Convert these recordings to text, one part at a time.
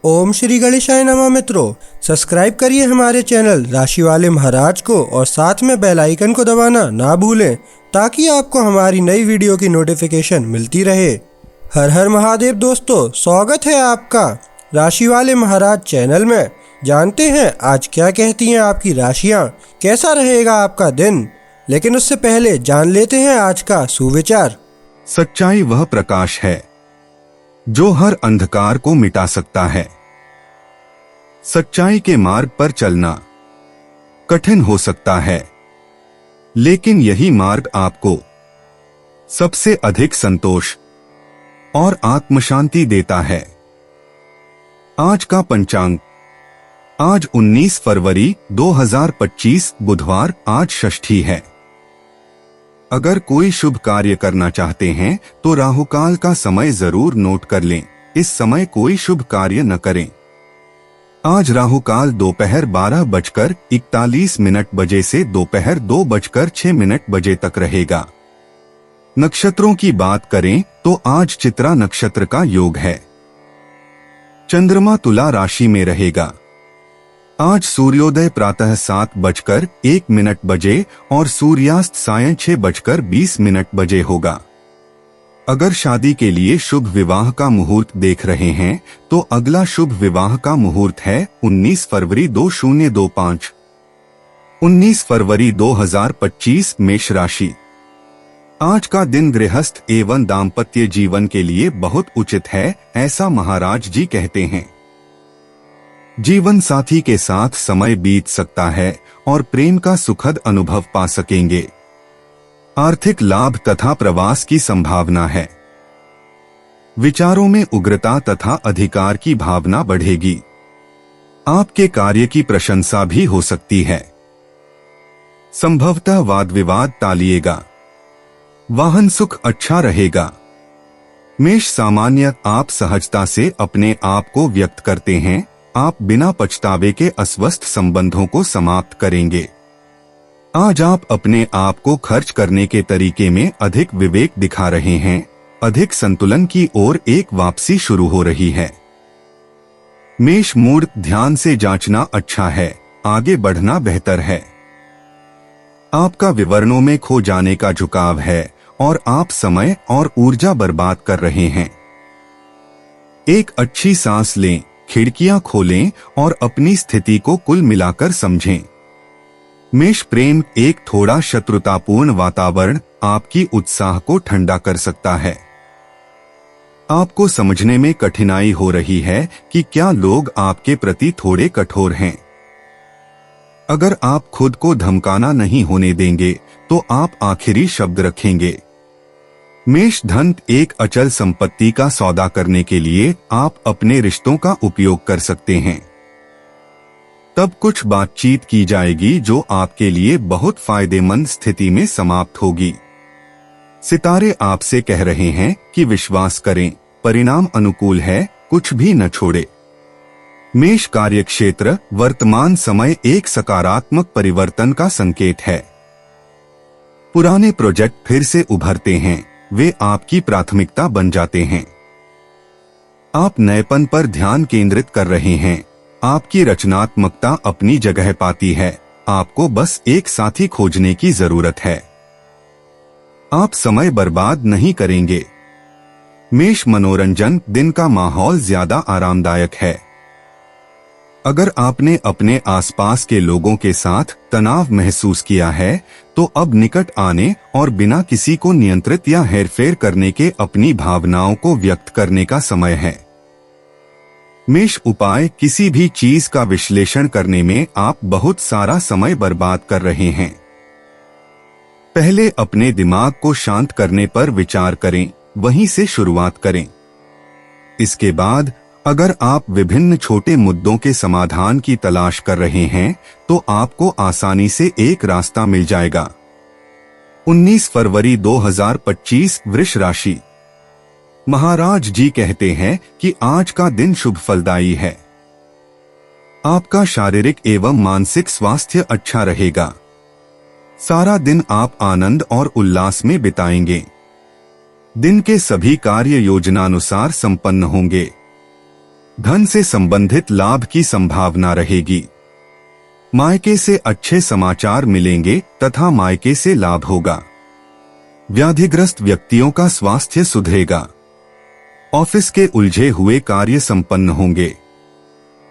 ओम श्री गणेशाय नमः। मित्रों, सब्सक्राइब करिए हमारे चैनल राशि वाले महाराज को और साथ में बेल आइकन को दबाना ना भूलें ताकि आपको हमारी नई वीडियो की नोटिफिकेशन मिलती रहे। हर हर महादेव दोस्तों, स्वागत है आपका राशि वाले महाराज चैनल में। जानते हैं आज क्या कहती हैं आपकी राशियां, कैसा रहेगा आपका दिन। लेकिन उससे पहले जान लेते हैं आज का सुविचार। सच्चाई वह प्रकाश है जो हर अंधकार को मिटा सकता है। सच्चाई के मार्ग पर चलना कठिन हो सकता है, लेकिन यही मार्ग आपको सबसे अधिक संतोष और आत्मशांति देता है। आज का पंचांग, आज 19 फरवरी 2025 बुधवार, आज षष्ठी है। अगर कोई शुभ कार्य करना चाहते हैं तो राहुकाल का समय जरूर नोट कर लें। इस समय कोई शुभ कार्य न करें। आज राहुकाल दोपहर 12:41 बजे से दोपहर 2:06 बजे तक रहेगा। नक्षत्रों की बात करें तो आज चित्रा नक्षत्र का योग है। चंद्रमा तुला राशि में रहेगा। आज सूर्योदय प्रातः 7:01 बजे और सूर्यास्त सायं 6:20 बजे होगा। अगर शादी के लिए शुभ विवाह का मुहूर्त देख रहे हैं तो अगला शुभ विवाह का मुहूर्त है 19 फरवरी 2025। 19 फरवरी 2025 मेष राशि। आज का दिन गृहस्थ एवं दाम्पत्य जीवन के लिए बहुत उचित है, ऐसा महाराज जी कहते हैं। जीवन साथी के साथ समय बीत सकता है और प्रेम का सुखद अनुभव पा सकेंगे। आर्थिक लाभ तथा प्रवास की संभावना है। विचारों में उग्रता तथा अधिकार की भावना बढ़ेगी। आपके कार्य की प्रशंसा भी हो सकती है। संभवतः वाद विवाद टालिएगा। वाहन सुख अच्छा रहेगा। मेष सामान्य आप सहजता से अपने आप को व्यक्त करते हैं। आप बिना पछतावे के अस्वस्थ संबंधों को समाप्त करेंगे। आज आप अपने आप को खर्च करने के तरीके में अधिक विवेक दिखा रहे हैं। अधिक संतुलन की ओर एक वापसी शुरू हो रही है। मेष मूड ध्यान से जांचना अच्छा है, आगे बढ़ना बेहतर है। आपका विवरणों में खो जाने का झुकाव है और आप समय और ऊर्जा बर्बाद कर रहे हैं। एक अच्छी सांस लें, खिड़कियां खोलें और अपनी स्थिति को कुल मिलाकर समझें। मेष प्रेम, एक थोड़ा शत्रुतापूर्ण वातावरण आपकी उत्साह को ठंडा कर सकता है। आपको समझने में कठिनाई हो रही है कि क्या लोग आपके प्रति थोड़े कठोर हैं। अगर आप खुद को धमकाना नहीं होने देंगे तो आप आखिरी शब्द रखेंगे। मेष धन, एक अचल संपत्ति का सौदा करने के लिए आप अपने रिश्तों का उपयोग कर सकते हैं। तब कुछ बातचीत की जाएगी जो आपके लिए बहुत फायदेमंद स्थिति में समाप्त होगी। सितारे आपसे कह रहे हैं कि विश्वास करें, परिणाम अनुकूल है, कुछ भी न छोड़े। मेष कार्यक्षेत्र, वर्तमान समय एक सकारात्मक परिवर्तन का संकेत है। पुराने प्रोजेक्ट फिर से उभरते हैं, वे आपकी प्राथमिकता बन जाते हैं। आप नएपन पर ध्यान केंद्रित कर रहे हैं। आपकी रचनात्मकता अपनी जगह पाती है। आपको बस एक साथी खोजने की जरूरत है। आप समय बर्बाद नहीं करेंगे। मेष मनोरंजन, दिन का माहौल ज्यादा आरामदायक है। अगर आपने अपने आसपास के लोगों के साथ तनाव महसूस किया है तो अब निकट आने और बिना किसी को नियंत्रित या हेरफेर करने के अपनी भावनाओं को व्यक्त करने का समय है। मेष उपाय, किसी भी चीज का विश्लेषण करने में आप बहुत सारा समय बर्बाद कर रहे हैं। पहले अपने दिमाग को शांत करने पर विचार करें, वहीं से शुरुआत करें। इसके बाद अगर आप विभिन्न छोटे मुद्दों के समाधान की तलाश कर रहे हैं तो आपको आसानी से एक रास्ता मिल जाएगा। 19 फरवरी 2025 वृष राशि। महाराज जी कहते हैं कि आज का दिन शुभ फलदायी है। आपका शारीरिक एवं मानसिक स्वास्थ्य अच्छा रहेगा। सारा दिन आप आनंद और उल्लास में बिताएंगे। दिन के सभी कार्य योजनानुसार संपन्न होंगे। धन से संबंधित लाभ की संभावना रहेगी। मायके से अच्छे समाचार मिलेंगे तथा मायके से लाभ होगा। व्याधिग्रस्त व्यक्तियों का स्वास्थ्य सुधरेगा। ऑफिस के उलझे हुए कार्य संपन्न होंगे।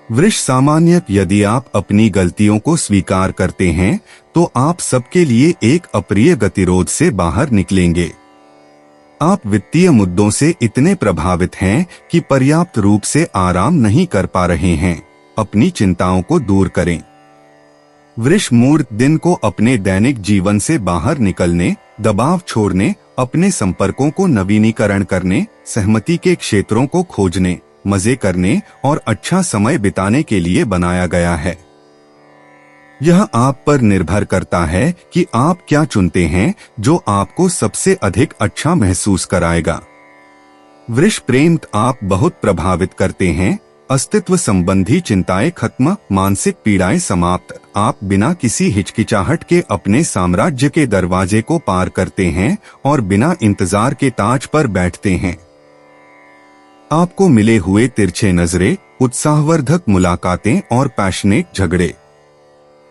वृष सामान्य, यदि आप अपनी गलतियों को स्वीकार करते हैं तो आप सबके लिए एक अप्रिय गतिरोध से बाहर निकलेंगे। आप वित्तीय मुद्दों से इतने प्रभावित हैं कि पर्याप्त रूप से आराम नहीं कर पा रहे हैं। अपनी चिंताओं को दूर करें। वृष मूर्त दिन को अपने दैनिक जीवन से बाहर निकलने, दबाव छोड़ने, अपने संपर्कों को नवीनीकरण करने, सहमति के क्षेत्रों को खोजने, मजे करने और अच्छा समय बिताने के लिए बनाया गया है। यह आप पर निर्भर करता है कि आप क्या चुनते हैं जो आपको सबसे अधिक अच्छा महसूस कराएगा। वृष प्रेम, आप बहुत प्रभावित करते हैं। अस्तित्व संबंधी चिंताएं खत्म, मानसिक पीड़ाएं समाप्त। आप बिना किसी हिचकिचाहट के अपने साम्राज्य के दरवाजे को पार करते हैं और बिना इंतजार के ताज पर बैठते हैं। आपको मिले हुए तिरछे नजरें, उत्साहवर्धक मुलाकातें और पैशनेट झगड़े।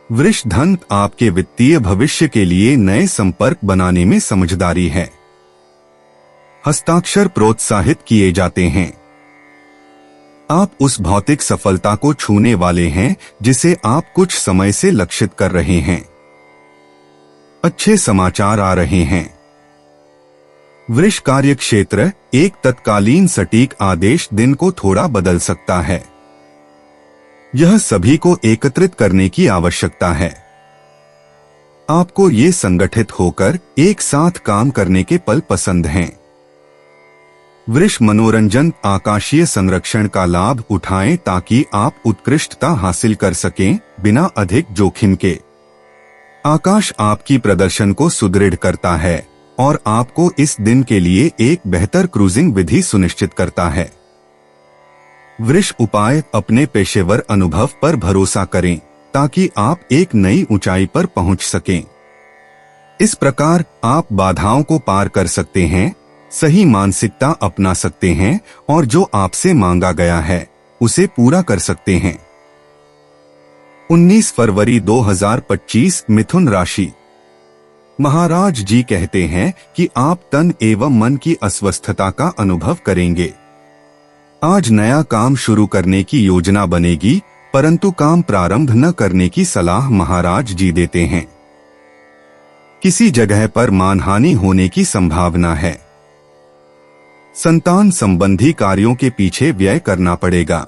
वृष धन, आपके वित्तीय भविष्य के लिए नए संपर्क बनाने में समझदारी है। हस्ताक्षर प्रोत्साहित किए जाते हैं। आप उस भौतिक सफलता को छूने वाले हैं जिसे आप कुछ समय से लक्षित कर रहे हैं। अच्छे समाचार आ रहे हैं। वृष कार्य क्षेत्र, एक तत्कालीन सटीक आदेश दिन को थोड़ा बदल सकता है। यह सभी को एकत्रित करने की आवश्यकता है। आपको ये संगठित होकर एक साथ काम करने के पल पसंद हैं। वृष मनोरंजन, आकाशीय संरक्षण का लाभ उठाएं ताकि आप उत्कृष्टता हासिल कर सकें बिना अधिक जोखिम के। आकाश आपकी प्रदर्शन को सुदृढ़ करता है और आपको इस दिन के लिए एक बेहतर क्रूजिंग विधि सुनिश्चित करता है। वृष उपाय, अपने पेशेवर अनुभव पर भरोसा करें ताकि आप एक नई ऊंचाई पर पहुंच सकें। इस प्रकार आप बाधाओं को पार कर सकते हैं, सही मानसिकता अपना सकते हैं और जो आपसे मांगा गया है उसे पूरा कर सकते हैं। 19 फरवरी 2025, मिथुन राशि। महाराज जी कहते हैं कि आप तन एवं मन की अस्वस्थता का अनुभव करेंगे। आज नया काम शुरू करने की योजना बनेगी, परंतु काम प्रारंभ न करने की सलाह महाराज जी देते हैं। किसी जगह पर मानहानि होने की संभावना है। संतान संबंधी कार्यों के पीछे व्यय करना पड़ेगा।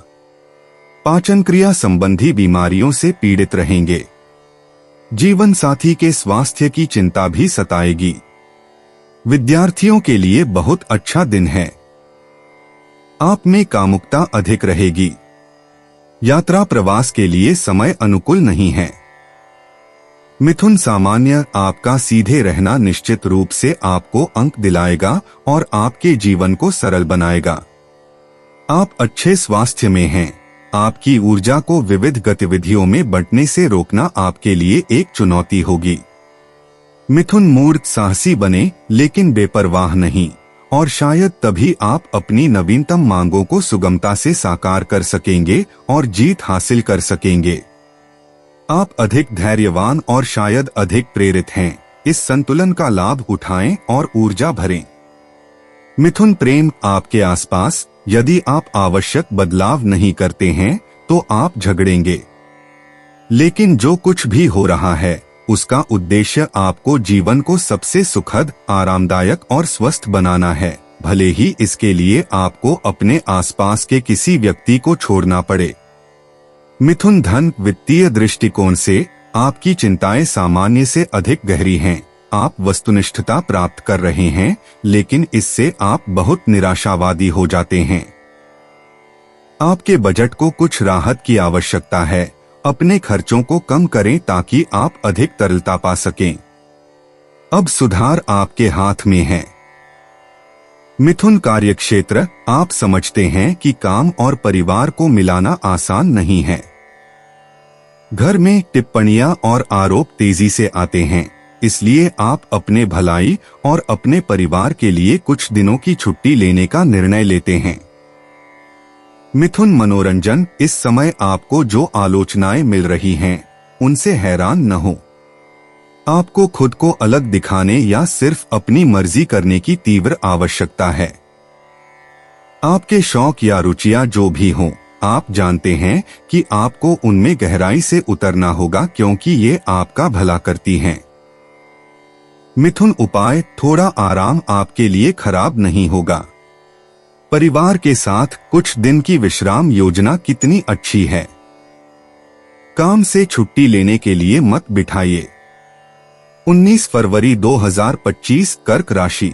पाचन क्रिया संबंधी बीमारियों से पीड़ित रहेंगे। जीवन साथी के स्वास्थ्य की चिंता भी सताएगी। विद्यार्थियों के लिए बहुत अच्छा दिन है। आप में कामुकता अधिक रहेगी। यात्रा प्रवास के लिए समय अनुकूल नहीं है। मिथुन सामान्य, आपका सीधे रहना निश्चित रूप से आपको अंक दिलाएगा और आपके जीवन को सरल बनाएगा। आप अच्छे स्वास्थ्य में हैं। आपकी ऊर्जा को विविध गतिविधियों में बंटने से रोकना आपके लिए एक चुनौती होगी। मिथुन मूर्त साहसी बने लेकिन बेपरवाह नहीं, और शायद तभी आप अपनी नवीनतम मांगों को सुगमता से साकार कर सकेंगे और जीत हासिल कर सकेंगे। आप अधिक धैर्यवान और शायद अधिक प्रेरित हैं। इस संतुलन का लाभ उठाएं और ऊर्जा भरें। मिथुन प्रेम, आपके आसपास यदि आप आवश्यक बदलाव नहीं करते हैं तो आप झगड़ेंगे। लेकिन जो कुछ भी हो रहा है उसका उद्देश्य आपको जीवन को सबसे सुखद, आरामदायक और स्वस्थ बनाना है, भले ही इसके लिए आपको अपने आसपास के किसी व्यक्ति को छोड़ना पड़े। मिथुन धन, वित्तीय दृष्टिकोण से आपकी चिंताएं सामान्य से अधिक गहरी हैं। आप वस्तुनिष्ठता प्राप्त कर रहे हैं, लेकिन इससे आप बहुत निराशावादी हो जाते हैं। आपके बजट को कुछ राहत की आवश्यकता है। अपने खर्चों को कम करें ताकि आप अधिक तरलता पा सकें। अब सुधार आपके हाथ में है। मिथुन कार्यक्षेत्र, आप समझते हैं कि काम और परिवार को मिलाना आसान नहीं है। घर में टिप्पणियां और आरोप तेजी से आते हैं, इसलिए आप अपने भलाई और अपने परिवार के लिए कुछ दिनों की छुट्टी लेने का निर्णय लेते हैं। मिथुन मनोरंजन, इस समय आपको जो आलोचनाएं मिल रही हैं, उनसे हैरान न हो। आपको खुद को अलग दिखाने या सिर्फ अपनी मर्जी करने की तीव्र आवश्यकता है। आपके शौक या रुचियां जो भी हों, आप जानते हैं कि आपको उनमें गहराई से उतरना होगा क्योंकि ये आपका भला करती हैं। मिथुन उपाय, थोड़ा आराम आपके लिए खराब नहीं होगा। परिवार के साथ कुछ दिन की विश्राम योजना कितनी अच्छी है। काम से छुट्टी लेने के लिए मत बिठाइए। 19 फरवरी 2025 कर्क राशि।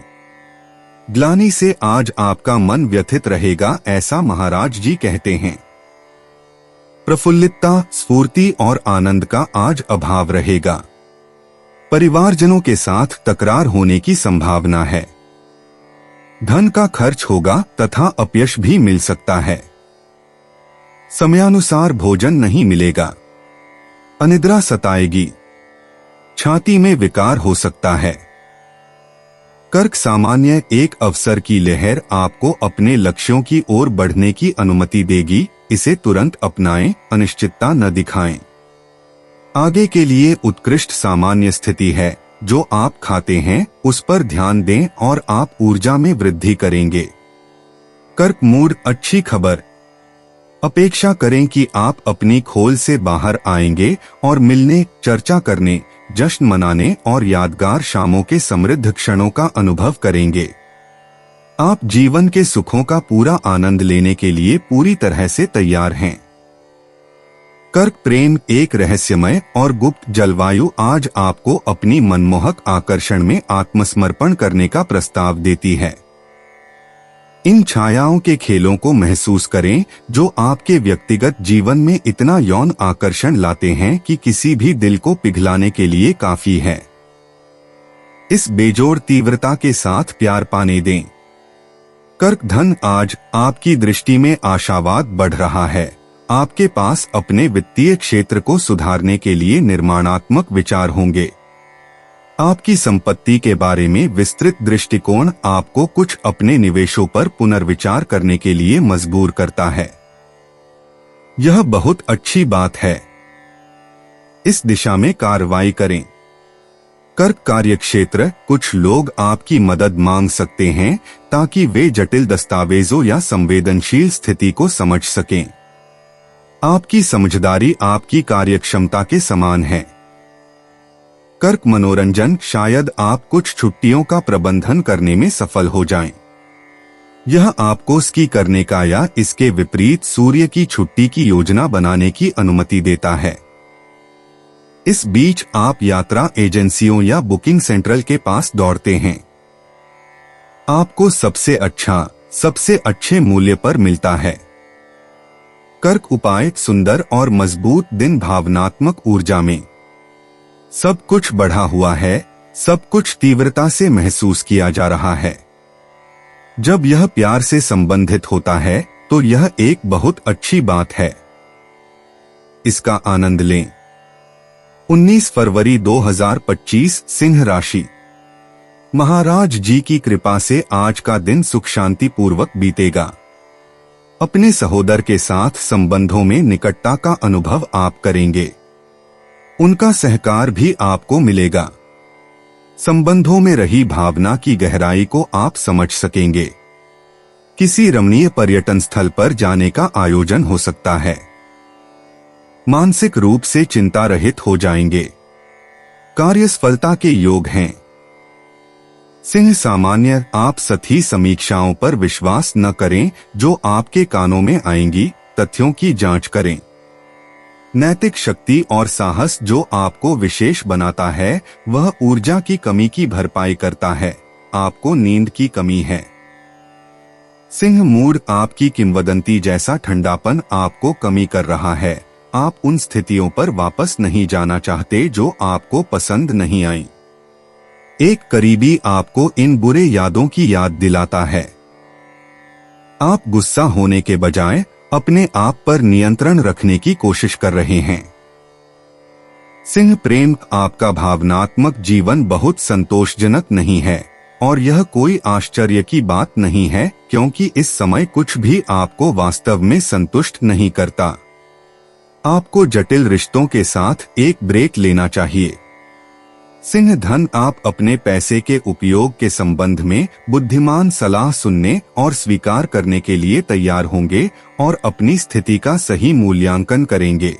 ग्लानि से आज आपका मन व्यथित रहेगा, ऐसा महाराज जी कहते हैं। प्रफुल्लितता, स्फूर्ति और आनंद का आज अभाव रहेगा। परिवारजनों के साथ तकरार होने की संभावना है। धन का खर्च होगा तथा अपयश भी मिल सकता है। समयानुसार भोजन नहीं मिलेगा। अनिद्रा सताएगी। छाती में विकार हो सकता है। कर्क सामान्य, एक अवसर की लहर आपको अपने लक्ष्यों की ओर बढ़ने की अनुमति देगी, इसे तुरंत अपनाएं, अनिश्चितता न दिखाएं। आगे के लिए उत्कृष्ट सामान्य स्थिति है। जो आप खाते हैं उस पर ध्यान दें और आप ऊर्जा में वृद्धि करेंगे। कर्क मूड, अच्छी खबर। अपेक्षा करें कि आप अपनी खोल से बाहर आएंगे और मिलने, चर्चा करने, जश्न मनाने और यादगार शामों के समृद्ध क्षणों का अनुभव करेंगे। आप जीवन के सुखों का पूरा आनंद लेने के लिए पूरी तरह से तैयार हैं। कर्क प्रेम, एक रहस्यमय और गुप्त जलवायु आज आपको अपनी मनमोहक आकर्षण में आत्मसमर्पण करने का प्रस्ताव देती है। इन छायाओं के खेलों को महसूस करें जो आपके व्यक्तिगत जीवन में इतना यौन आकर्षण लाते हैं कि किसी भी दिल को पिघलाने के लिए काफी है। इस बेजोड़ तीव्रता के साथ प्यार पाने दें। कर्क धन, आज आपकी दृष्टि में आशावाद बढ़ रहा है। आपके पास अपने वित्तीय क्षेत्र को सुधारने के लिए निर्माणात्मक विचार होंगे। आपकी संपत्ति के बारे में विस्तृत दृष्टिकोण आपको कुछ अपने निवेशों पर पुनर्विचार करने के लिए मजबूर करता है। यह बहुत अच्छी बात है। इस दिशा में कार्रवाई करें। कर्क कार्यक्षेत्र, कुछ लोग आपकी मदद मांग सकते हैं ताकि वे जटिल दस्तावेजों या संवेदनशील स्थिति को समझ सकें। आपकी समझदारी आपकी कार्यक्षमता के समान है। कर्क मनोरंजन, शायद आप कुछ छुट्टियों का प्रबंधन करने में सफल हो जाएं। यह आपको स्की करने का या इसके विपरीत सूर्य की छुट्टी की योजना बनाने की अनुमति देता है। इस बीच आप यात्रा एजेंसियों या बुकिंग सेंट्रल के पास दौड़ते हैं। आपको सबसे अच्छे मूल्य पर मिलता है। कर्क उपाय, सुंदर और मजबूत दिन, भावनात्मक ऊर्जा में। सब कुछ बढ़ा हुआ है, सब कुछ तीव्रता से महसूस किया जा रहा है। जब यह प्यार से संबंधित होता है तो यह एक बहुत अच्छी बात है। इसका आनंद लें। 19 फरवरी 2025 सिंह राशि। महाराज जी की कृपा से आज का दिन सुख शांति पूर्वक बीतेगा। अपने सहोदर के साथ संबंधों में निकटता का अनुभव आप करेंगे। उनका सहकार भी आपको मिलेगा। संबंधों में रही भावना की गहराई को आप समझ सकेंगे। किसी रमणीय पर्यटन स्थल पर जाने का आयोजन हो सकता है। मानसिक रूप से चिंता रहित हो जाएंगे। कार्य सफलता के योग हैं। सिंह सामान्य, आप सही समीक्षाओं पर विश्वास न करें जो आपके कानों में आएंगी। तथ्यों की जांच करें। नैतिक शक्ति और साहस जो आपको विशेष बनाता है वह ऊर्जा की कमी की भरपाई करता है। आपको नींद की कमी है। सिंह मूड, आपकी किंवदंती जैसा ठंडापन आपको कमी कर रहा है। आप उन स्थितियों पर वापस नहीं जाना चाहते जो आपको पसंद नहीं आई। एक करीबी आपको इन बुरे यादों की याद दिलाता है। आप गुस्सा होने के बजाय अपने आप पर नियंत्रण रखने की कोशिश कर रहे हैं। सिंह प्रेम, आपका भावनात्मक जीवन बहुत संतोषजनक नहीं है। और यह कोई आश्चर्य की बात नहीं है, क्योंकि इस समय कुछ भी आपको वास्तव में संतुष्ट नहीं करता। आपको जटिल रिश्तों के साथ एक ब्रेक लेना चाहिए। सिंह धन, आप अपने पैसे के उपयोग के संबंध में बुद्धिमान सलाह सुनने और स्वीकार करने के लिए तैयार होंगे और अपनी स्थिति का सही मूल्यांकन करेंगे।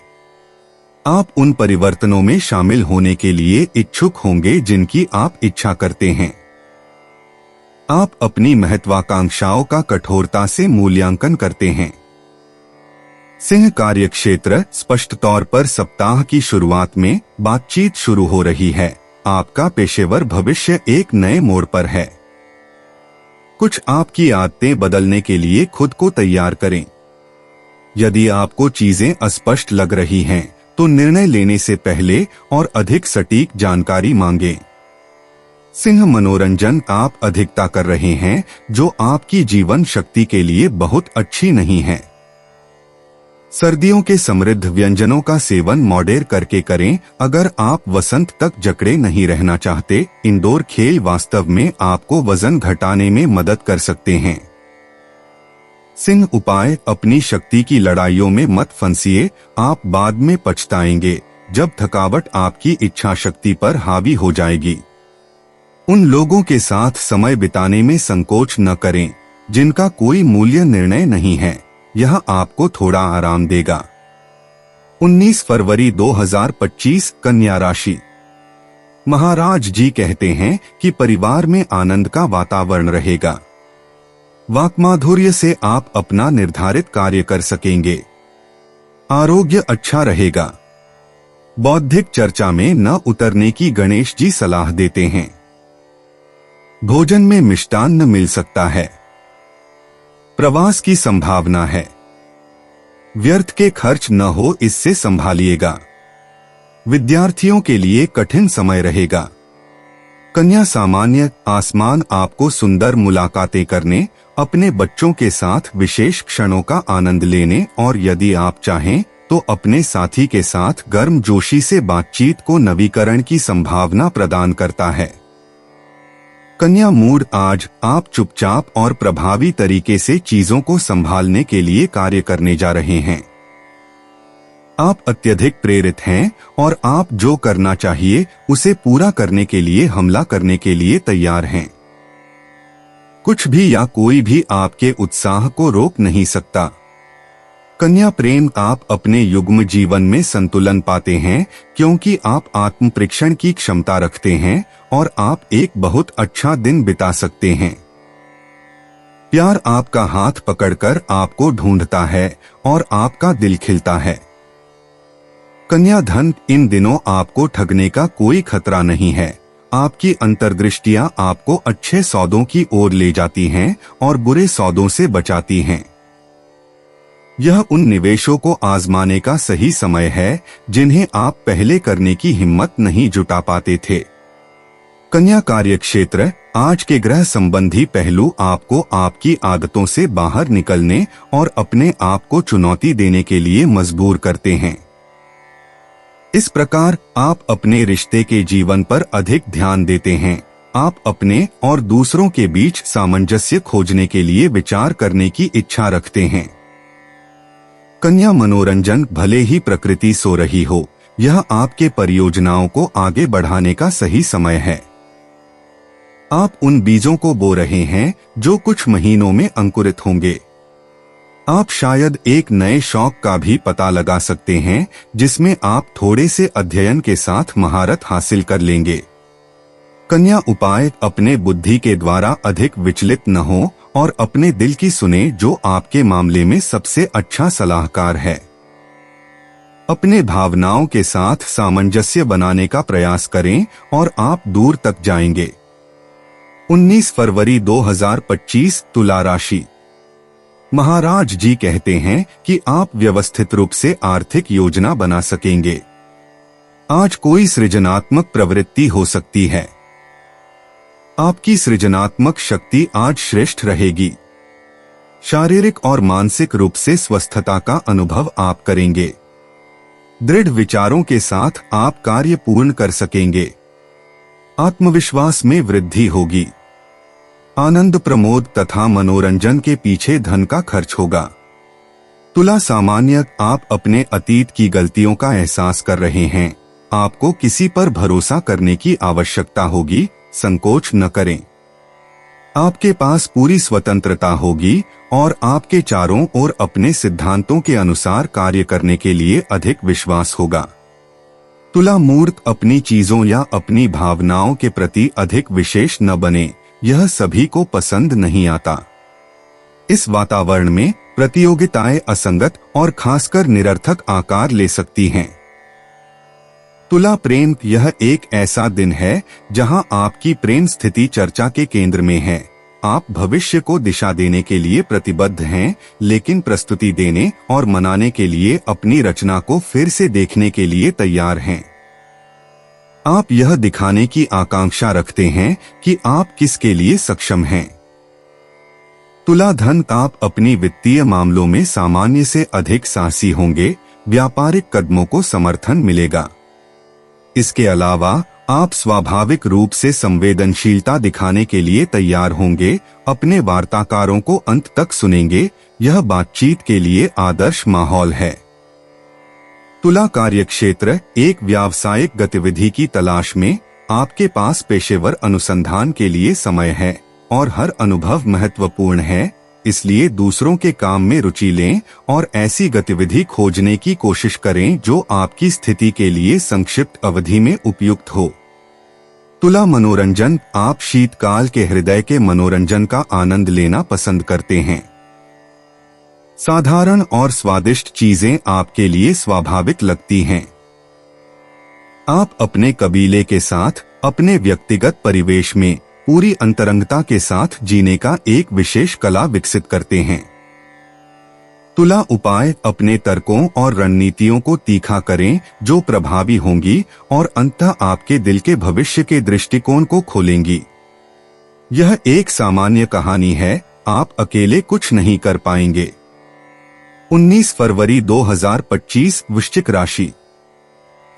आप उन परिवर्तनों में शामिल होने के लिए इच्छुक होंगे जिनकी आप इच्छा करते हैं। आप अपनी महत्वाकांक्षाओं का कठोरता से मूल्यांकन करते हैं। सिंह कार्यक्षेत्र, स्पष्ट तौर पर सप्ताह की शुरुआत में बातचीत शुरू हो रही है। आपका पेशेवर भविष्य एक नए मोड़ पर है। कुछ आपकी आदतें बदलने के लिए खुद को तैयार करें। यदि आपको चीजें अस्पष्ट लग रही हैं, तो निर्णय लेने से पहले और अधिक सटीक जानकारी मांगें। सिंह मनोरंजन, आप अधिकता कर रहे हैं जो आपकी जीवन शक्ति के लिए बहुत अच्छी नहीं है। सर्दियों के समृद्ध व्यंजनों का सेवन मॉडरेट करके करें। अगर आप वसंत तक जकड़े नहीं रहना चाहते, इंडोर खेल वास्तव में आपको वजन घटाने में मदद कर सकते हैं। सिंह उपाय, अपनी शक्ति की लड़ाइयों में मत फंसिए। आप बाद में पछताएंगे जब थकावट आपकी इच्छा शक्ति पर हावी हो जाएगी। उन लोगों के साथ समय बिताने में संकोच न करें जिनका कोई मूल्य निर्णय नहीं है, यह आपको थोड़ा आराम देगा। 19 फरवरी 2025, कन्या राशि। महाराज जी कहते हैं कि परिवार में आनंद का वातावरण रहेगा। वाक्माधुर्य से आप अपना निर्धारित कार्य कर सकेंगे। आरोग्य अच्छा रहेगा। बौद्धिक चर्चा में न उतरने की गणेश जी सलाह देते हैं। भोजन में मिष्टान्न मिल सकता है। प्रवास की संभावना है। व्यर्थ के खर्च न हो, इससे संभालिएगा। विद्यार्थियों के लिए कठिन समय रहेगा। कन्या सामान्य, आसमान आपको सुंदर मुलाकातें करने, अपने बच्चों के साथ विशेष क्षणों का आनंद लेने और यदि आप चाहें तो अपने साथी के साथ गर्मजोशी से बातचीत को नवीकरण की संभावना प्रदान करता है। कन्या मूड, आज आप चुपचाप और प्रभावी तरीके से चीजों को संभालने के लिए कार्य करने जा रहे हैं। आप अत्यधिक प्रेरित हैं और आप जो करना चाहिए उसे पूरा करने के लिए हमला करने के लिए तैयार हैं। कुछ भी या कोई भी आपके उत्साह को रोक नहीं सकता। कन्या प्रेम, आप अपने युग्म जीवन में संतुलन पाते हैं क्योंकि आप आत्म परीक्षण की क्षमता रखते हैं और आप एक बहुत अच्छा दिन बिता सकते हैं। प्यार आपका हाथ पकड़कर आपको ढूंढता है और आपका दिल खिलता है। कन्या धन, इन दिनों आपको ठगने का कोई खतरा नहीं है। आपकी अंतर्दृष्टियां आपको अच्छे सौदों की ओर ले जाती हैं और बुरे सौदों से बचाती हैं। यह उन निवेशों को आजमाने का सही समय है जिन्हें आप पहले करने की हिम्मत नहीं जुटा पाते थे। कन्या कार्यक्षेत्र, आज के ग्रह संबंधी पहलू आपको आपकी आदतों से बाहर निकलने और अपने आप को चुनौती देने के लिए मजबूर करते हैं। इस प्रकार आप अपने रिश्ते के जीवन पर अधिक ध्यान देते हैं। आप अपने और दूसरों के बीच सामंजस्य खोजने के लिए विचार करने की इच्छा रखते हैं। कन्या मनोरंजन, भले ही प्रकृति सो रही हो, यह आपके परियोजनाओं को आगे बढ़ाने का सही समय है। आप उन बीजों को बो रहे हैं जो कुछ महीनों में अंकुरित होंगे। आप शायद एक नए शौक का भी पता लगा सकते हैं जिसमें आप थोड़े से अध्ययन के साथ महारत हासिल कर लेंगे। कन्या उपाय, अपने बुद्धि के द्वारा अधिक विचलित न हो और अपने दिल की सुने जो आपके मामले में सबसे अच्छा सलाहकार है। अपने भावनाओं के साथ सामंजस्य बनाने का प्रयास करें और आप दूर तक जाएंगे। 19 फरवरी 2025, तुला राशि। महाराज जी कहते हैं कि आप व्यवस्थित रूप से आर्थिक योजना बना सकेंगे। आज कोई सृजनात्मक प्रवृत्ति हो सकती है। आपकी सृजनात्मक शक्ति आज श्रेष्ठ रहेगी। शारीरिक और मानसिक रूप से स्वस्थता का अनुभव आप करेंगे। दृढ़ विचारों के साथ आप कार्य पूर्ण कर सकेंगे। आत्मविश्वास में वृद्धि होगी। आनंद प्रमोद तथा मनोरंजन के पीछे धन का खर्च होगा। तुला सामान्य आप अपने अतीत की गलतियों का एहसास कर रहे हैं। आपको किसी पर भरोसा करने की आवश्यकता होगी, संकोच न करें। आपके पास पूरी स्वतंत्रता होगी और आपके चारों ओर अपने सिद्धांतों के अनुसार कार्य करने के लिए अधिक विश्वास होगा। तुला मूर्ख अपनी चीजों या अपनी भावनाओं के प्रति अधिक विशेष न बने, यह सभी को पसंद नहीं आता। इस वातावरण में प्रतियोगिताएं असंगत और खासकर निरर्थक आकार ले सकती हैं। तुला प्रेम, यह एक ऐसा दिन है जहां आपकी प्रेम स्थिति चर्चा के केंद्र में है। आप भविष्य को दिशा देने के लिए प्रतिबद्ध हैं, लेकिन प्रस्तुति देने और मनाने के लिए अपनी रचना को फिर से देखने के लिए तैयार हैं। आप यह दिखाने की आकांक्षा रखते हैं कि आप किसके लिए सक्षम हैं। तुला धन, आप अपनी वित्तीय मामलों में सामान्य से अधिक साहसी होंगे। व्यापारिक कदमों को समर्थन मिलेगा। इसके अलावा आप स्वाभाविक रूप से संवेदनशीलता दिखाने के लिए तैयार होंगे। अपने वार्ताकारों को अंत तक सुनेंगे। यह बातचीत के लिए आदर्श माहौल है। तुला कार्यक्षेत्र, एक व्यावसायिक गतिविधि की तलाश में आपके पास पेशेवर अनुसंधान के लिए समय है और हर अनुभव महत्वपूर्ण है, इसलिए दूसरों के काम में रुचि लें और ऐसी गतिविधि खोजने की कोशिश करें जो आपकी स्थिति के लिए संक्षिप्त अवधि में उपयुक्त हो। तुला मनोरंजन, आप शीतकाल के हृदय के मनोरंजन का आनंद लेना पसंद करते हैं। साधारण और स्वादिष्ट चीजें आपके लिए स्वाभाविक लगती हैं। आप अपने कबीले के साथ अपने व्यक्तिगत परिवेश में पूरी अंतरंगता के साथ जीने का एक विशेष कला विकसित करते हैं। तुला उपाय, अपने तर्कों और रणनीतियों को तीखा करें जो प्रभावी होंगी और अंततः आपके दिल के भविष्य के दृष्टिकोण को खोलेंगी। यह एक सामान्य कहानी है, आप अकेले कुछ नहीं कर पाएंगे। 19 फरवरी 2025, वृश्चिक राशि।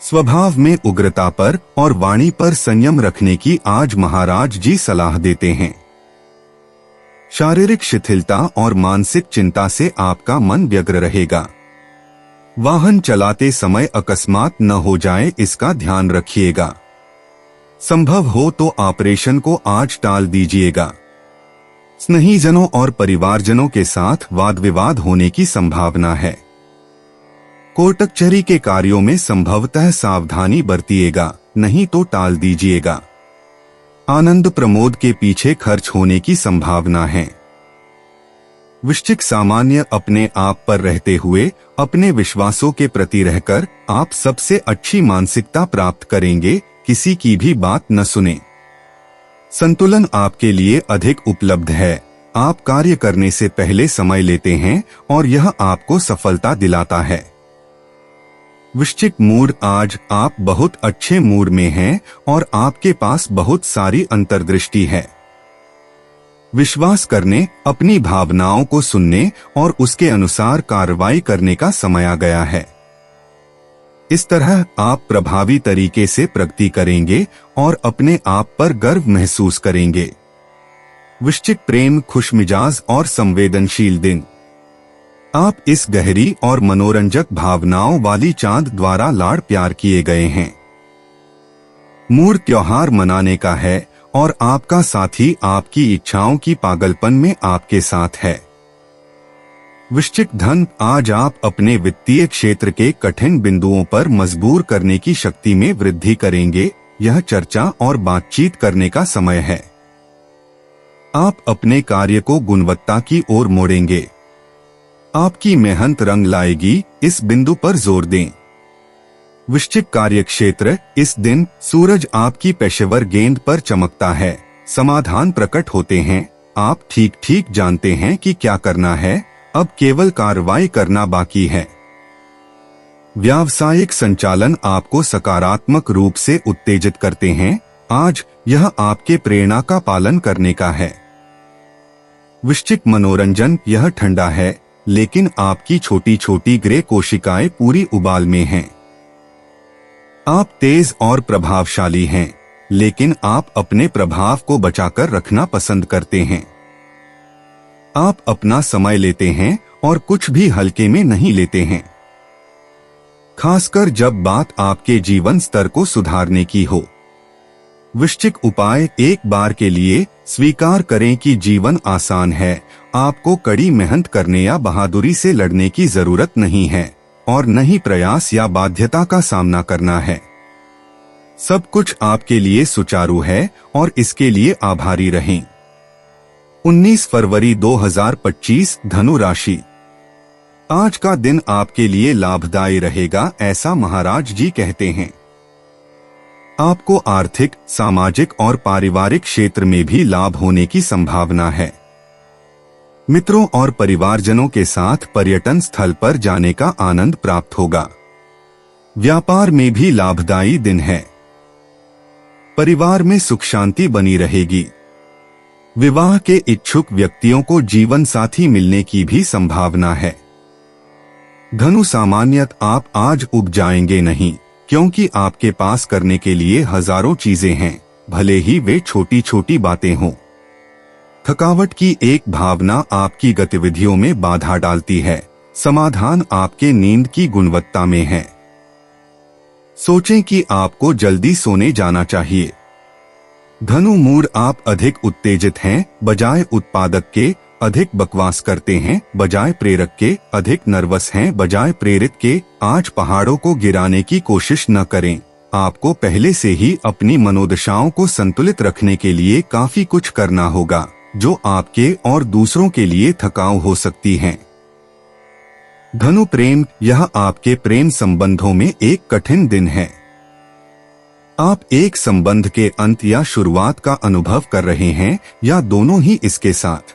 स्वभाव में उग्रता पर और वाणी पर संयम रखने की आज महाराज जी सलाह देते हैं। शारीरिक शिथिलता और मानसिक चिंता से आपका मन व्यग्र रहेगा। वाहन चलाते समय अकस्मात न हो जाए, इसका ध्यान रखिएगा। संभव हो तो ऑपरेशन को आज टाल दीजिएगा। स्नेहीजनों और परिवारजनों के साथ वाद विवाद होने की संभावना है। कोर्ट कचहरी के कार्यों में संभवतः सावधानी बरतिएगा, नहीं तो टाल दीजिएगा। आनंद प्रमोद के पीछे खर्च होने की संभावना है। वृश्चिक सामान्य, अपने आप पर रहते हुए अपने विश्वासों के प्रति रहकर आप सबसे अच्छी मानसिकता प्राप्त करेंगे। किसी की भी बात न सुने। संतुलन आपके लिए अधिक उपलब्ध है। आप कार्य करने से पहले समय लेते हैं और यह आपको सफलता दिलाता है। वृश्चिक मूड, आज आप बहुत अच्छे मूड में हैं और आपके पास बहुत सारी अंतर्दृष्टि है। विश्वास करने, अपनी भावनाओं को सुनने और उसके अनुसार कार्रवाई करने का समय आ गया है। इस तरह आप प्रभावी तरीके से प्रगति करेंगे और अपने आप पर गर्व महसूस करेंगे। वृश्चिक प्रेम, खुशमिजाज और संवेदनशील दिन। आप इस गहरी और मनोरंजक भावनाओं वाली चांद द्वारा लाड़ प्यार किए गए हैं। मूड त्योहार मनाने का है और आपका साथी आपकी इच्छाओं की पागलपन में आपके साथ है। वृश्चिक धन, आज आप अपने वित्तीय क्षेत्र के कठिन बिंदुओं पर मजबूर करने की शक्ति में वृद्धि करेंगे। यह चर्चा और बातचीत करने का समय है। आप अपने कार्य को गुणवत्ता की ओर मोड़ेंगे। आपकी मेहनत रंग लाएगी, इस बिंदु पर जोर दें। वृश्चिक कार्यक्षेत्र, इस दिन सूरज आपकी पेशेवर गेंद पर चमकता है। समाधान प्रकट होते हैं। आप ठीक ठीक जानते हैं कि क्या करना है, अब केवल कार्रवाई करना बाकी है। व्यावसायिक संचालन आपको सकारात्मक रूप से उत्तेजित करते हैं। आज यह आपके प्रेरणा का पालन करने का है। वृश्चिक मनोरंजन, यह ठंडा है लेकिन आपकी छोटी छोटी ग्रे कोशिकाएं पूरी उबाल में हैं। आप तेज और प्रभावशाली हैं, लेकिन आप अपने प्रभाव को बचाकर रखना पसंद करते हैं। आप अपना समय लेते हैं और कुछ भी हल्के में नहीं लेते हैं, खासकर जब बात आपके जीवन स्तर को सुधारने की हो। वृश्चिक उपाय: एक बार के लिए स्वीकार करें कि जीवन आसान है। आपको कड़ी मेहनत करने या बहादुरी से लड़ने की जरूरत नहीं है और न ही प्रयास या बाध्यता का सामना करना है। सब कुछ आपके लिए सुचारू है और इसके लिए आभारी रहें। 19 फरवरी 2025 धनु राशि। आज का दिन आपके लिए लाभदायी रहेगा, ऐसा महाराज जी कहते हैं। आपको आर्थिक, सामाजिक और पारिवारिक क्षेत्र में भी लाभ होने की संभावना है। मित्रों और परिवारजनों के साथ पर्यटन स्थल पर जाने का आनंद प्राप्त होगा। व्यापार में भी लाभदायी दिन है। परिवार में सुख शांति बनी रहेगी। विवाह के इच्छुक व्यक्तियों को जीवन साथी मिलने की भी संभावना है। धनु सामान्यत आप आज उब जाएंगे नहीं, क्योंकि आपके पास करने के लिए हजारों चीजें हैं, भले ही वे छोटी छोटी बातें हों। थकावट की एक भावना आपकी गतिविधियों में बाधा डालती है। समाधान आपके नींद की गुणवत्ता में है। सोचें कि आपको जल्दी सोने जाना चाहिए। धनु मूड: आप अधिक उत्तेजित हैं बजाय उत्पादक के, अधिक बकवास करते हैं बजाय प्रेरक के, अधिक नर्वस हैं बजाय प्रेरित के। आज पहाड़ों को गिराने की कोशिश न करें। आपको पहले से ही अपनी मनोदशाओं को संतुलित रखने के लिए काफी कुछ करना होगा, जो आपके और दूसरों के लिए थकाऊ हो सकती हैं। धनु प्रेम: यह आपके प्रेम संबंधों में एक कठिन दिन है। आप एक संबंध के अंत या शुरुआत का अनुभव कर रहे हैं या दोनों ही इसके साथ।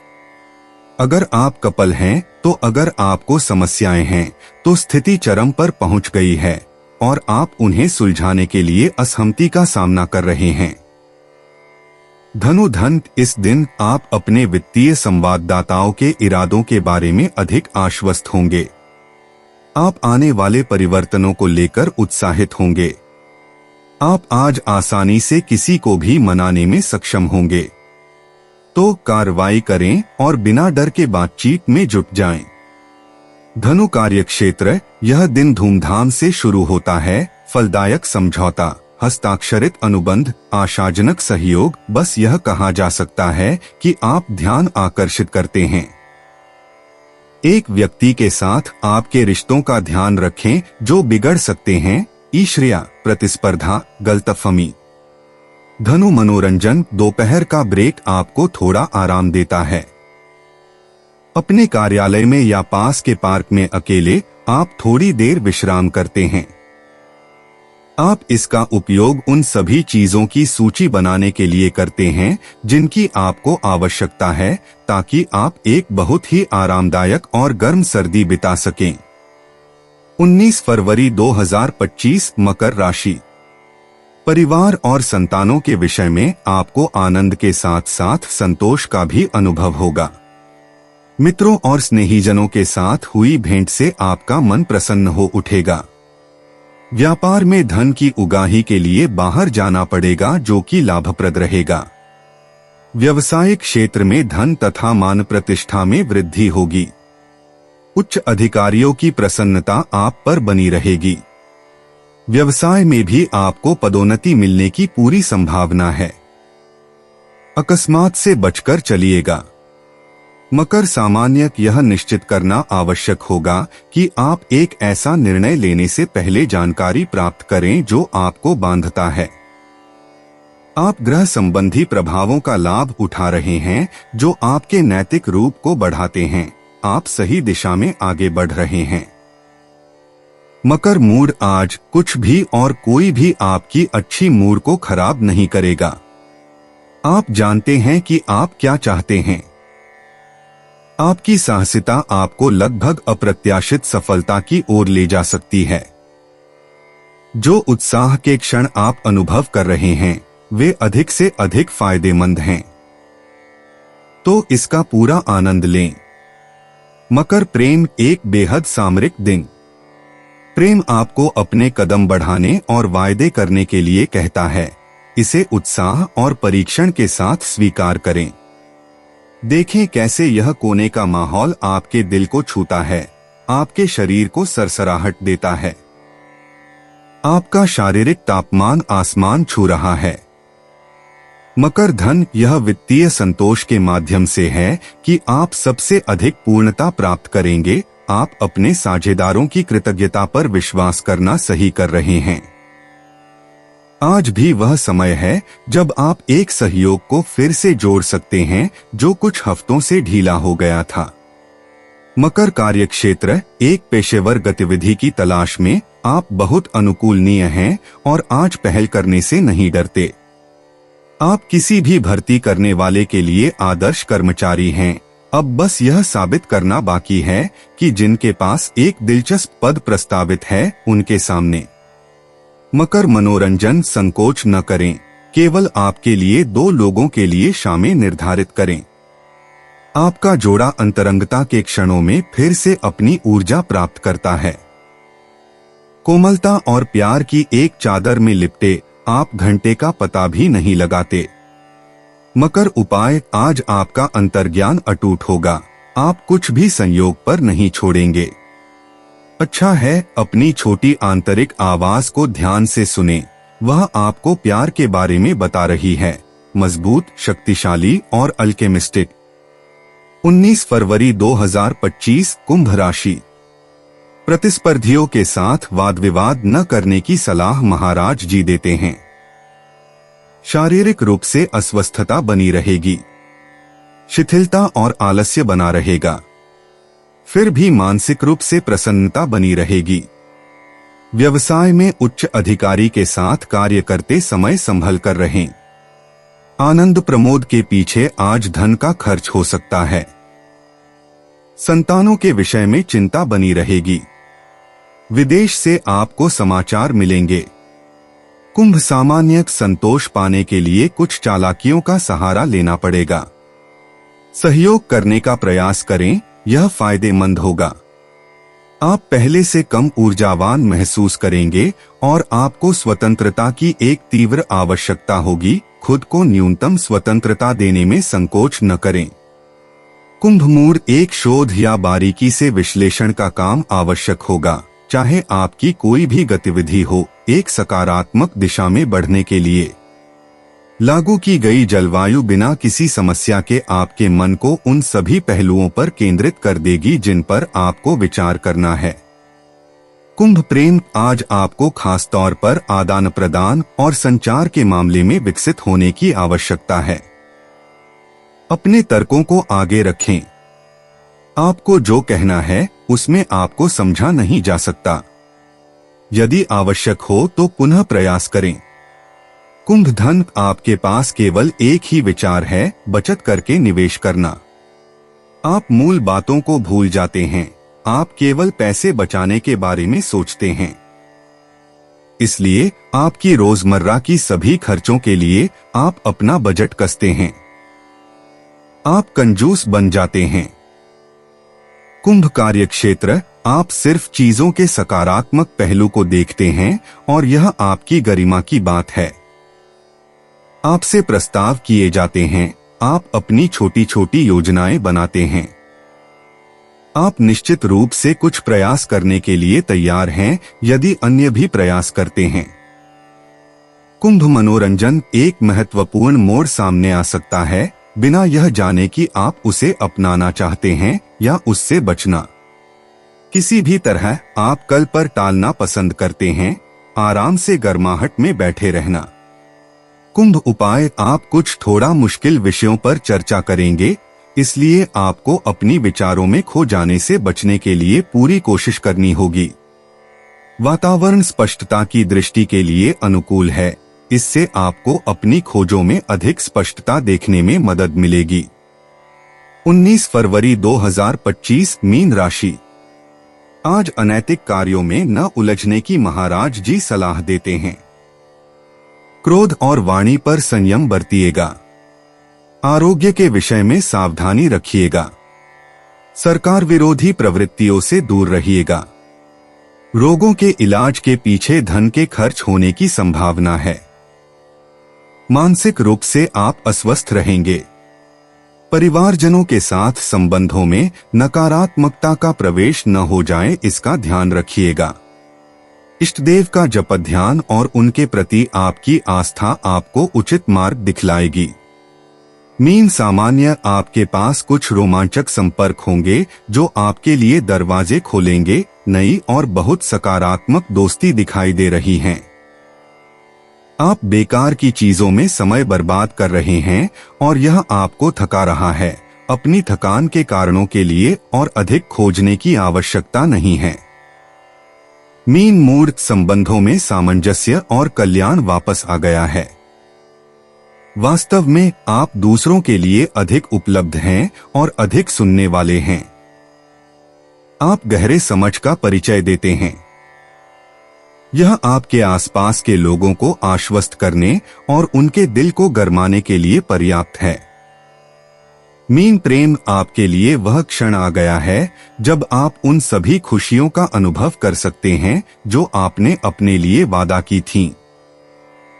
अगर आप कपल हैं तो अगर आपको समस्याएं हैं तो स्थिति चरम पर पहुंच गई है और आप उन्हें सुलझाने के लिए असहमति का सामना कर रहे हैं। धनु धन: इस दिन आप अपने वित्तीय संवाददाताओं के इरादों के बारे में अधिक आश्वस्त होंगे। आप आने वाले परिवर्तनों को लेकर उत्साहित होंगे। आप आज आसानी से किसी को भी मनाने में सक्षम होंगे, तो कार्रवाई करें और बिना डर के बातचीत में जुट जाएं। धनु कार्यक्षेत्र: यह दिन धूमधाम से शुरू होता है। फलदायक समझौता, हस्ताक्षरित अनुबंध, आशाजनक सहयोग। बस यह कहा जा सकता है कि आप ध्यान आकर्षित करते हैं। एक व्यक्ति के साथ आपके रिश्तों का ध्यान रखें जो बिगड़ सकते हैं। ईर्ष्या, प्रतिस्पर्धा, गलतफहमी। धनु मनोरंजन: दोपहर का ब्रेक आपको थोड़ा आराम देता है। अपने कार्यालय में या पास के पार्क में अकेले आप थोड़ी देर विश्राम करते हैं। आप इसका उपयोग उन सभी चीजों की सूची बनाने के लिए करते हैं जिनकी आपको आवश्यकता है, ताकि आप एक बहुत ही आरामदायक और गर्म सर्दी बिता सकें। 19 फरवरी 2025 मकर राशि। परिवार और संतानों के विषय में आपको आनंद के साथ साथ संतोष का भी अनुभव होगा। मित्रों और स्नेहीजनों के साथ हुई भेंट से आपका मन प्रसन्न हो उठेगा। व्यापार में धन की उगाही के लिए बाहर जाना पड़ेगा, जो कि लाभप्रद रहेगा। व्यवसायिक क्षेत्र में धन तथा मान प्रतिष्ठा में वृद्धि होगी। उच्च अधिकारियों की प्रसन्नता आप पर बनी रहेगी। व्यवसाय में भी आपको पदोन्नति मिलने की पूरी संभावना है। अकस्मात से बचकर चलिएगा। मकर सामान्यत यह निश्चित करना आवश्यक होगा कि आप एक ऐसा निर्णय लेने से पहले जानकारी प्राप्त करें जो आपको बांधता है। आप ग्रह संबंधी प्रभावों का लाभ उठा रहे हैं जो आपके नैतिक रूप को बढ़ाते हैं। आप सही दिशा में आगे बढ़ रहे हैं। मकर मूड: आज कुछ भी और कोई भी आपकी अच्छी मूड को खराब नहीं करेगा। आप जानते हैं कि आप क्या चाहते हैं। आपकी साहसिकता आपको लगभग अप्रत्याशित सफलता की ओर ले जा सकती है। जो उत्साह के क्षण आप अनुभव कर रहे हैं वे अधिक से अधिक फायदेमंद हैं, तो इसका पूरा आनंद लें। मकर प्रेम: एक बेहद सामरिक दिन। प्रेम आपको अपने कदम बढ़ाने और वायदे करने के लिए कहता है। इसे उत्साह और परीक्षण के साथ स्वीकार करें। देखें कैसे यह कोने का माहौल आपके दिल को छूता है, आपके शरीर को सरसराहट देता है। आपका शारीरिक तापमान आसमान छू रहा है। मकर धन यह वित्तीय संतोष के माध्यम से है कि आप सबसे अधिक पूर्णता प्राप्त करेंगे। आप अपने साझेदारों की कृतज्ञता पर विश्वास करना सही कर रहे हैं। आज भी वह समय है जब आप एक सहयोग को फिर से जोड़ सकते हैं जो कुछ हफ्तों से ढीला हो गया था। मकर कार्यक्षेत्र एक पेशेवर गतिविधि की तलाश में आप बहुत अनुकूलनीय हैं और आज पहल करने से नहीं डरते। आप किसी भी भर्ती करने वाले के लिए आदर्श कर्मचारी हैं। अब बस यह साबित करना बाकी है कि जिनके पास एक दिलचस्प पद प्रस्तावित है उनके सामने। मकर मनोरंजन संकोच न करें, केवल आपके लिए 2 लोगों के लिए शामें निर्धारित करें। आपका जोड़ा अंतरंगता के क्षणों में फिर से अपनी ऊर्जा प्राप्त करता है। कोमलता और प्यार की एक चादर में लिपटे आप घंटे का पता भी नहीं लगाते। मकर उपाय, आज आपका अंतर्ज्ञान अटूट होगा। आप कुछ भी संयोग पर नहीं छोड़ेंगे। अच्छा है, अपनी छोटी आंतरिक आवाज को ध्यान से सुने। वह आपको प्यार के बारे में बता रही है, मजबूत, शक्तिशाली और अल्केमिस्टिक। 19 फरवरी 2025 कुंभ राशि। प्रतिस्पर्धियों के साथ वाद विवाद न करने की सलाह महाराज जी देते हैं। शारीरिक रूप से अस्वस्थता बनी रहेगी, शिथिलता और आलस्य बना रहेगा। फिर भी मानसिक रूप से प्रसन्नता बनी रहेगी। व्यवसाय में उच्च अधिकारी के साथ कार्य करते समय संभल कर रहें। आनंद प्रमोद के पीछे आज धन का खर्च हो सकता है। संतानों के विषय में चिंता बनी रहेगी। विदेश से आपको समाचार मिलेंगे। कुंभ सामान्य संतोष पाने के लिए कुछ चालाकियों का सहारा लेना पड़ेगा। सहयोग करने का प्रयास करें, यह फायदेमंद होगा। आप पहले से कम ऊर्जावान महसूस करेंगे और आपको स्वतंत्रता की एक तीव्र आवश्यकता होगी। खुद को न्यूनतम स्वतंत्रता देने में संकोच न करें। कुंभ मूड एक शोध या बारीकी से विश्लेषण का काम आवश्यक होगा, चाहे आपकी कोई भी गतिविधि हो, एक सकारात्मक दिशा में बढ़ने के लिए। लागू की गई जलवायु बिना किसी समस्या के आपके मन को उन सभी पहलुओं पर केंद्रित कर देगी जिन पर आपको विचार करना है। कुंभ प्रेम, आज आपको खास तौर पर आदान प्रदान और संचार के मामले में विकसित होने की आवश्यकता है। अपने तर्कों को आगे रखें। आपको जो कहना है उसमें आपको समझा नहीं जा सकता। यदि आवश्यक हो तो पुनः प्रयास करें। कुंभ धन, आपके पास केवल एक ही विचार है, बचत करके निवेश करना। आप मूल बातों को भूल जाते हैं। आप केवल पैसे बचाने के बारे में सोचते हैं। इसलिए आपकी रोजमर्रा की सभी खर्चों के लिए आप अपना बजट कसते हैं। आप कंजूस बन जाते हैं। कुंभ कार्यक्षेत्र, आप सिर्फ चीजों के सकारात्मक पहलू को देखते हैं और यह आपकी गरिमा की बात है। आपसे प्रस्ताव किए जाते हैं। आप अपनी छोटी छोटी योजनाएं बनाते हैं। आप निश्चित रूप से कुछ प्रयास करने के लिए तैयार हैं यदि अन्य भी प्रयास करते हैं। कुंभ मनोरंजन, एक महत्वपूर्ण मोड़ सामने आ सकता है बिना यह जाने कि आप उसे अपनाना चाहते हैं या उससे बचना। किसी भी तरह आप कल पर टालना पसंद करते हैं, आराम से गर्माहट में बैठे रहना। कुंभ उपाय, आप कुछ थोड़ा मुश्किल विषयों पर चर्चा करेंगे, इसलिए आपको अपनी विचारों में खो जाने से बचने के लिए पूरी कोशिश करनी होगी। वातावरण स्पष्टता की दृष्टि के लिए अनुकूल है, इससे आपको अपनी खोजों में अधिक स्पष्टता देखने में मदद मिलेगी। 19 फरवरी 2025 मीन राशि। आज अनैतिक कार्यों में न उलझने की महाराज जी सलाह देते हैं। क्रोध और वाणी पर संयम बरतिएगा। आरोग्य के विषय में सावधानी रखिएगा। सरकार विरोधी प्रवृत्तियों से दूर रहिएगा। रोगों के इलाज के पीछे धन के खर्च होने की संभावना है। मानसिक रूप से आप अस्वस्थ रहेंगे। परिवारजनों के साथ संबंधों में नकारात्मकता का प्रवेश न हो जाए, इसका ध्यान रखिएगा। इष्टदेव का जप ध्यान और उनके प्रति आपकी आस्था आपको उचित मार्ग दिखलाएगी। मीन सामान्य, आपके पास कुछ रोमांचक संपर्क होंगे जो आपके लिए दरवाजे खोलेंगे। नई और बहुत सकारात्मक दोस्ती दिखाई दे रही हैं। आप बेकार की चीजों में समय बर्बाद कर रहे हैं और यह आपको थका रहा है। अपनी थकान के कारणों के लिए और अधिक खोजने की आवश्यकता नहीं है। मीन मूड, संबंधों में सामंजस्य और कल्याण वापस आ गया है। वास्तव में आप दूसरों के लिए अधिक उपलब्ध हैं और अधिक सुनने वाले हैं। आप गहरे समझ का परिचय देते हैं। यह आपके आसपास के लोगों को आश्वस्त करने और उनके दिल को गरमाने के लिए पर्याप्त है। मीन प्रेम, आपके लिए वह क्षण आ गया है जब आप उन सभी खुशियों का अनुभव कर सकते हैं जो आपने अपने लिए वादा की थीं।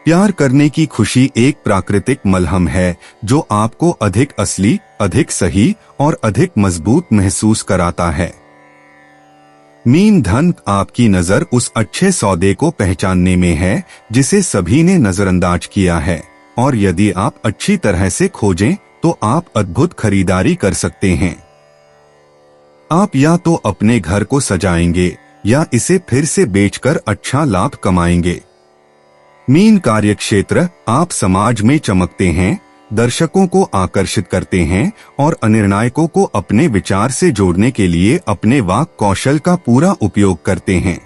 प्यार करने की खुशी एक प्राकृतिक मलहम है जो आपको अधिक असली, अधिक सही और अधिक मजबूत महसूस कराता है। मीन धन, आपकी नजर उस अच्छे सौदे को पहचानने में है जिसे सभी ने नजरअंदाज किया है, और यदि आप अच्छी तरह से खोजें तो आप अद्भुत खरीदारी कर सकते हैं। आप या तो अपने घर को सजाएंगे या इसे फिर से बेचकर अच्छा लाभ कमाएंगे। मीन कार्यक्षेत्र, आप समाज में चमकते हैं, दर्शकों को आकर्षित करते हैं और अनिर्णायकों को अपने विचार से जोड़ने के लिए अपने वाक कौशल का पूरा उपयोग करते हैं।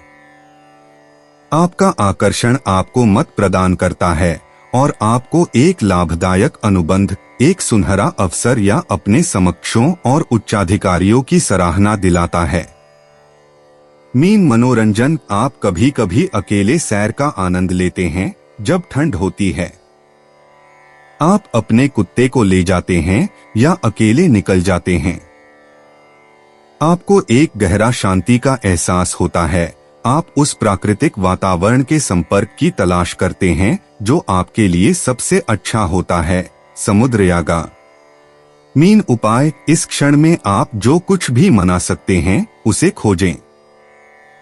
आपका आकर्षण आपको मत प्रदान करता है और आपको एक लाभदायक अनुबंध, एक सुनहरा अवसर या अपने समकक्षों और उच्चाधिकारियों की सराहना दिलाता है। मीन मनोरंजन, आप कभी कभी अकेले सैर का आनंद लेते हैं जब ठंड होती है। आप अपने कुत्ते को ले जाते हैं या अकेले निकल जाते हैं। आपको एक गहरा शांति का एहसास होता है। आप उस प्राकृतिक वातावरण के संपर्क की तलाश करते हैं जो आपके लिए सबसे अच्छा होता है। समुद्र यागा। मीन उपाय, इस क्षण में आप जो कुछ भी मना सकते हैं उसे खोजें।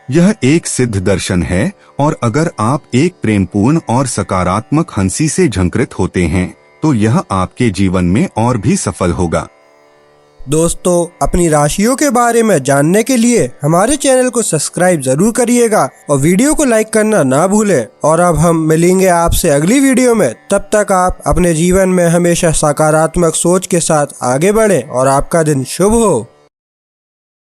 यह एक सिद्ध दर्शन है और अगर आप एक प्रेमपूर्ण और सकारात्मक हंसी से झंकृत होते हैं तो यह आपके जीवन में और भी सफल होगा। दोस्तों, अपनी राशियों के बारे में जानने के लिए हमारे चैनल को सब्सक्राइब जरूर करिएगा और वीडियो को लाइक करना ना भूलें। और अब हम मिलेंगे आपसे अगली वीडियो में। तब तक आप अपने जीवन में हमेशा सकारात्मक सोच के साथ आगे बढ़ें और आपका दिन शुभ हो।